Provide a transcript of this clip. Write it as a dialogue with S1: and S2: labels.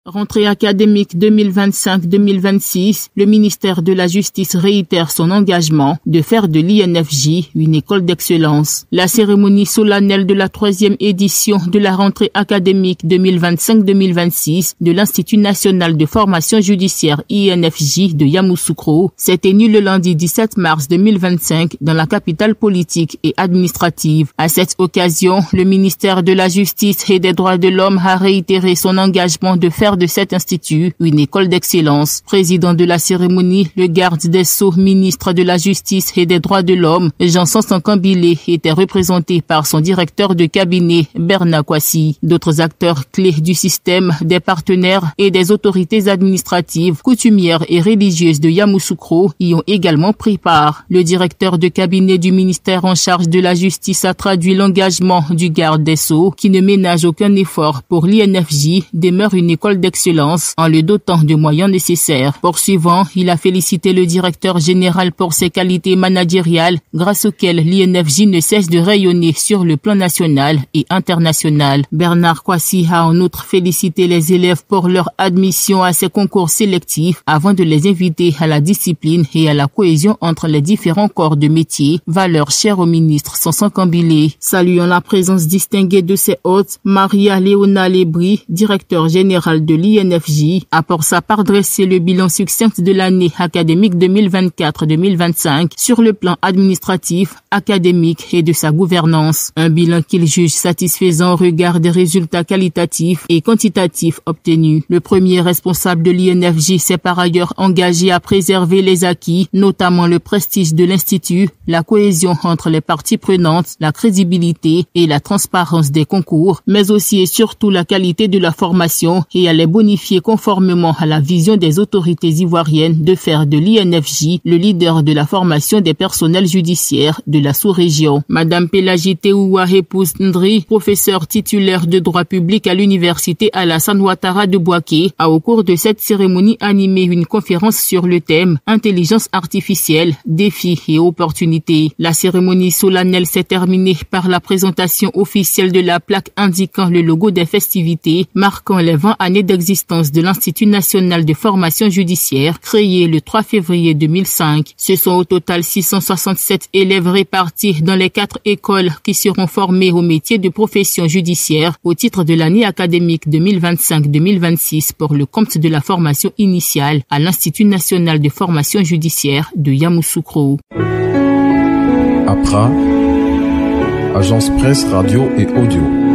S1: Rentrée académique 2025-2026, le ministère de la Justice réitère son engagement de faire de l'INFJ une école d'excellence. La cérémonie solennelle de la 3e édition de la rentrée académique 2025-2026 de l'Institut national de formation judiciaire INFJ de Yamoussoukro s'est tenue le lundi 17 mars 2025 dans la capitale politique et administrative. À cette occasion, le ministère de la Justice et des droits de l'homme a réitéré son engagement de faire de cet institut une école d'excellence. Président de la cérémonie, le garde des Sceaux, ministre de la Justice et des droits de l'homme, Jean Sankambilé, était représenté par son directeur de cabinet, Bernard Kwasi. D'autres acteurs clés du système, des partenaires et des autorités administratives, coutumières et religieuses de Yamoussoukro y ont également pris part. Le directeur de cabinet du ministère en charge de la justice a traduit l'engagement du garde des Sceaux, qui ne ménage aucun effort pour l'INFJ demeure une école d'excellence en le dotant de moyens nécessaires. Poursuivant, il a félicité le directeur général pour ses qualités managériales grâce auxquelles l'INFJ ne cesse de rayonner sur le plan national et international. Bernard Kwasi a en outre félicité les élèves pour leur admission à ces concours sélectifs avant de les inviter à la discipline et à la cohésion entre les différents corps de métier, valeurs chères au ministre Sankambilé. Saluant la présence distinguée de ses hôtes, Maria Léona Lebri, directeur général de l'INFJ, a pour sa part dressé le bilan succinct de l'année académique 2024-2025 sur le plan administratif, académique et de sa gouvernance. Un bilan qu'il juge satisfaisant au regard des résultats qualitatifs et quantitatifs obtenus. Le premier responsable de l'INFJ s'est par ailleurs engagé à préserver les acquis, notamment le prestige de l'Institut, la cohésion entre les parties prenantes, la crédibilité et la transparence des concours, mais aussi et surtout la qualité de la formation et à les bonifier conformément à la vision des autorités ivoiriennes de faire de l'INFJ le leader de la formation des personnels judiciaires de la sous-région. Madame Pélagie Teoua Épouse Ndri, professeure titulaire de droit public à l'université Alassane Ouattara de Bouaké, a au cours de cette cérémonie animé une conférence sur le thème Intelligence artificielle, défis et opportunités. La cérémonie solennelle s'est terminée par la présentation officielle de la plaque indiquant le logo des festivités marquant les 20 années d'existence de l'Institut national de formation judiciaire créé le 3 février 2005. Ce sont au total 667 élèves répartis dans les 4 écoles qui seront formés au métier de profession judiciaire au titre de l'année académique 2025-2026 pour le compte de la formation initiale à l'Institut national de formation judiciaire de Yamoussoukro.
S2: APRA, Agence Presse, Radio et Audio.